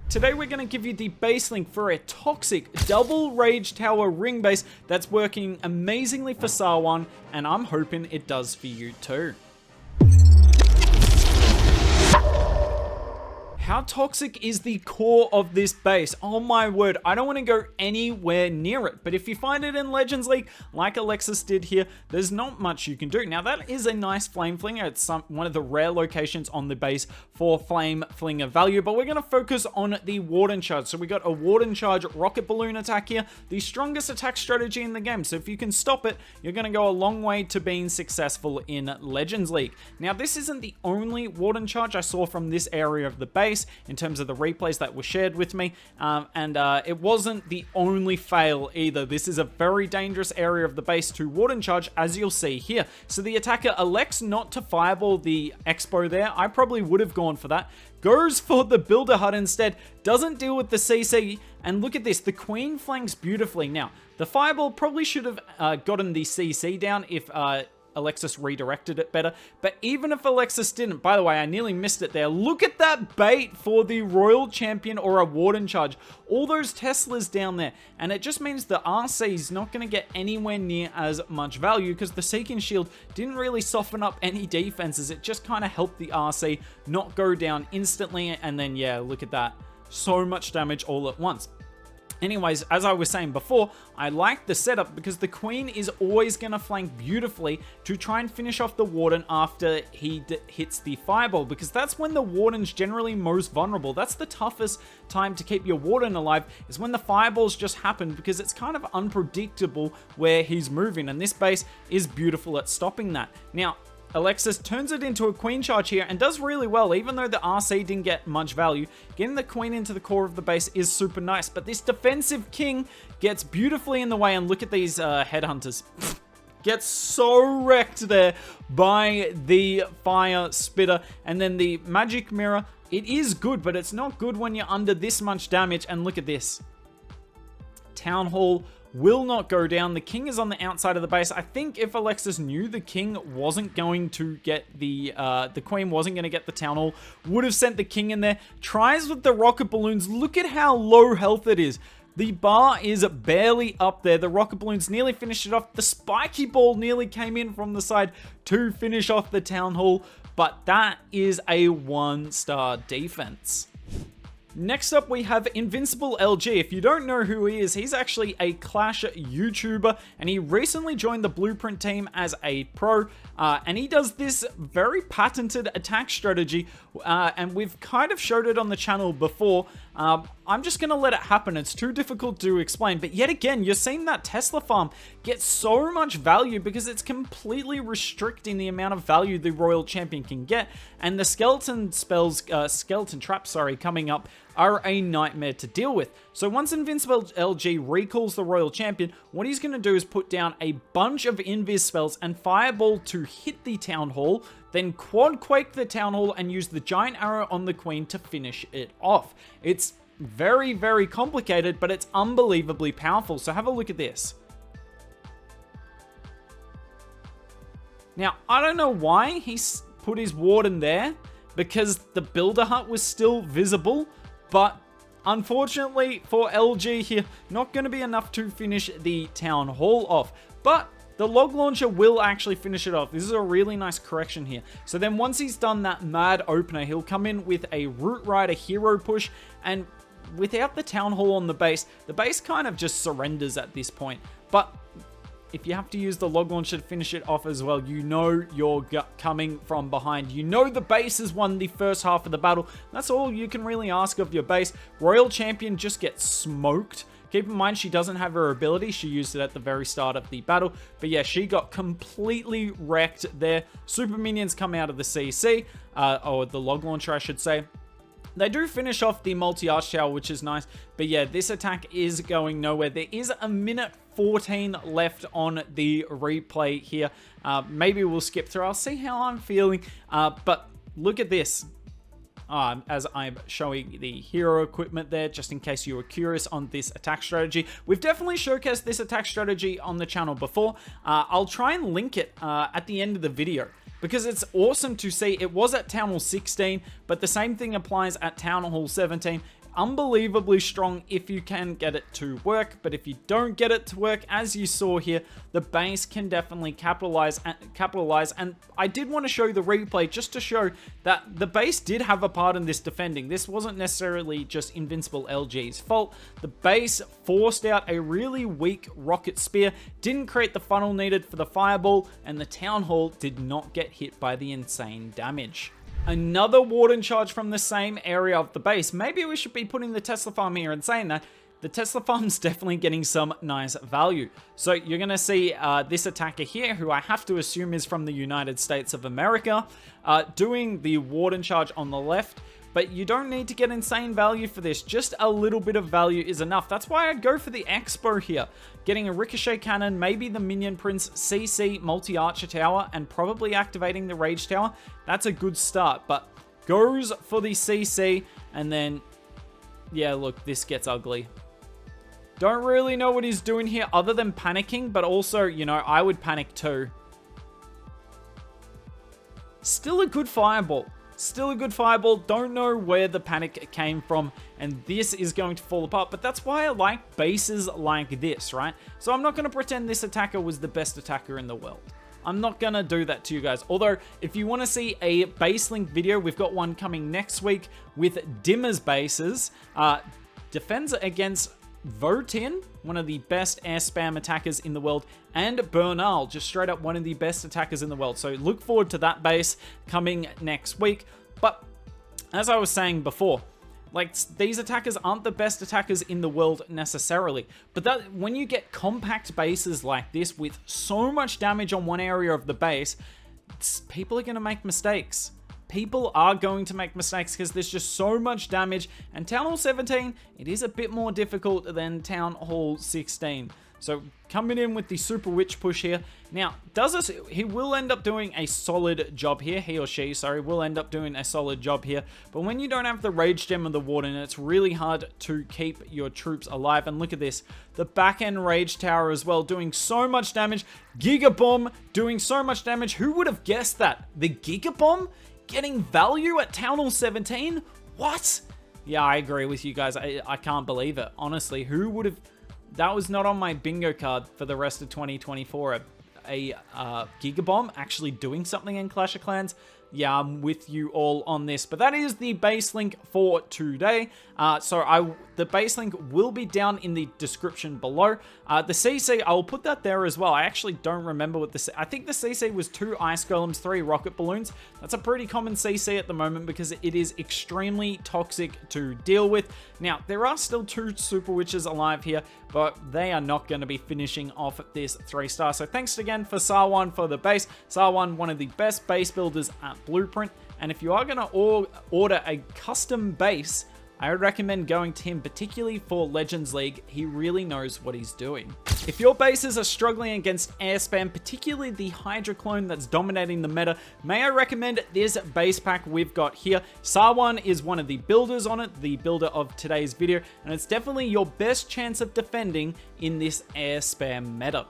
Today we're going to give you the base link for a toxic double rage tower ring base that's working amazingly for Sawan, and I'm hoping it does for you too. How toxic is the core of this base? Oh my word, I don't want to go anywhere near it. But if you find it in Legends League, like Alexis did here, there's not much you can do. Now that is a nice flame flinger. It's one of the rare locations on the base for flame flinger value. But we're going to focus on the Warden Charge. So we got a Warden Charge rocket balloon attack here, the strongest attack strategy in the game. So if you can stop it, you're going to go a long way to being successful in Legends League. Now this isn't the only Warden Charge I saw from this area of the base in terms of the replays that were shared with me, it wasn't the only fail either. This is a very dangerous area of the base to Warden Charge, as you'll see here. So the attacker elects not to fireball the Expo there. I probably would have gone for that. Goes for the Builder Hut instead, doesn't deal with the CC, and look at this, the Queen flanks beautifully. Now, the fireball probably should have gotten the CC down if Alexis redirected it better, but even if Alexis didn't, by the way, I nearly missed it there. Look at that bait for the Royal Champion or a Warden Charge. All those Teslas down there, and it just means the RC is not going to get anywhere near as much value because the Seeking Shield didn't really soften up any defenses. It just kind of helped the RC not go down instantly, and then yeah, look at that. So much damage all at once. Anyways, as I was saying before, I like the setup because the Queen is always going to flank beautifully to try and finish off the Warden after he hits the Fireball, because that's when the Warden's generally most vulnerable. That's the toughest time to keep your Warden alive, is when the Fireballs just happen, because it's kind of unpredictable where he's moving, and this base is beautiful at stopping that. Now, Alexis turns it into a Queen Charge here and does really well, even though the RC didn't get much value. Getting the Queen into the core of the base is super nice, but this defensive King gets beautifully in the way, and look at these Headhunters. Gets so wrecked there by the Fire Spitter, and then the Magic Mirror. It is good, but it's not good when you're under this much damage, and look at this. Town Hall will not go down. The King is on the outside of the base. I think if Alexis knew the King wasn't going to get the Queen wasn't going to get the Town Hall, would have sent the King in there. Tries with the rocket balloons. Look at how low health it is. The bar is barely up there. The rocket balloons nearly finished it off. The spiky ball nearly came in from the side to finish off the Town Hall, but that is a 1-star defense. Next up, we have Invincible LG. If you don't know who he is, he's actually a Clash YouTuber, and he recently joined the Blueprint team as a pro, and he does this very patented attack strategy, and we've kind of showed it on the channel before. I'm just going to let it happen. It's too difficult to explain, but yet again, you're seeing that Tesla farm get so much value because it's completely restricting the amount of value the Royal Champion can get, and the skeleton spells, skeleton traps, sorry, coming up are a nightmare to deal with. So once Invincible LG recalls the Royal Champion, what he's going to do is put down a bunch of Invis spells and Fireball to hit the Town Hall, then Quad Quake the Town Hall and use the Giant Arrow on the Queen to finish it off. It's very, very complicated, but it's unbelievably powerful. So have a look at this. Now, I don't know why he put his Warden there, because the Builder Hut was still visible, but unfortunately for LG here, not going to be enough to finish the Town Hall off. But the Log Launcher will actually finish it off. This is a really nice correction here. So then once he's done that mad opener, he'll come in with a Root Rider hero push, and without the Town Hall on the base kind of just surrenders at this point. But if you have to use the Log Launcher to finish it off as well, you know you're coming from behind. You know the base has won the first half of the battle. That's all you can really ask of your base. Royal Champion just gets smoked. Keep in mind, she doesn't have her ability. She used it at the very start of the battle. But yeah, she got completely wrecked there. Super Minions come out of the CC, or the Log Launcher, I should say. They do finish off the multi-arch tower, which is nice. But yeah, this attack is going nowhere. There is a minute 14 left on the replay here. Maybe we'll skip through. I'll see how I'm feeling. But look at this. As I'm showing the hero equipment there, just in case you were curious on this attack strategy. We've definitely showcased this attack strategy on the channel before. I'll try and link it at the end of the video, because it's awesome to see. It was at Town Hall 16, but the same thing applies at Town Hall 17. unbelievably strong if you can get it to work, but if you don't get it to work, as you saw here, the base can definitely capitalize, and I did want to show the replay just to show that the base did have a part in this defending. This wasn't necessarily just Invincible LG's fault. The base forced out a really weak rocket spear, didn't create the funnel needed for the fireball, and the Town Hall did not get hit by the insane damage. Another Warden charge from the same area of the base. Maybe we should be putting the Tesla farm here and saying that. The Tesla farm's definitely getting some nice value. So you're going to see this attacker here, who I have to assume is from the United States of America, doing the Warden charge on the left. But you don't need to get insane value for this. Just a little bit of value is enough. That's why I'd go for the Expo here. Getting a Ricochet Cannon, maybe the Minion Prince, CC, Multi-Archer Tower, and probably activating the Rage Tower. That's a good start. But goes for the CC, and then, yeah, look, this gets ugly. Don't really know what he's doing here other than panicking, but also, you know, I would panic too. Still a good fireball. Still a good fireball. Don't know where the panic came from, and this is going to fall apart, but that's why I like bases like this, right? So I'm not going to pretend this attacker was the best attacker in the world. I'm not going to do that to you guys. Although, if you want to see a base link video, we've got one coming next week with Dimmer's bases. Defends against Votin, one of the best air spam attackers in the world, and Bernal, just straight up one of the best attackers in the world. So look forward to that base coming next week. But as I was saying before, like, these attackers aren't the best attackers in the world necessarily, but that when you get compact bases like this with so much damage on one area of the base, people are going to make mistakes. People are going to make mistakes because there's just so much damage, and Town Hall 17, it is a bit more difficult than Town Hall 16. So coming in with the Super Witch push here. Now, he will end up doing a solid job here. He or she, sorry, will end up doing a solid job here. But when you don't have the Rage Gem of the Warden, it's really hard to keep your troops alive. And look at this. The back-end Rage Tower as well, doing so much damage. Giga Bomb doing so much damage. Who would have guessed that? The Giga Bomb getting value at Town Hall 17? What? Yeah, I agree with you guys. I can't believe it. Honestly, who would have... That was not on my bingo card for the rest of 2024. A Giga Bomb actually doing something in Clash of Clans. Yeah, I'm with you all on this. But that is the base link for today. The base link will be down in the description below. The CC, I will put that there as well. I actually don't remember what I think the CC was 2 Ice Golems, 3 Rocket Balloons. That's a pretty common CC at the moment because it is extremely toxic to deal with. Now, there are still 2 Super Witches alive here, but they are not going to be finishing off this 3-star. So thanks again for Sawan for the base. Sawan, one of the best base builders at Blueprint, and if you are going to order a custom base, I would recommend going to him, particularly for Legends League. He really knows what he's doing. If your bases are struggling against air spam, particularly the Hydra clone that's dominating the meta, may I recommend this base pack we've got here. Sawan is one of the builders on it, the builder of today's video, and it's definitely your best chance of defending in this air spam meta.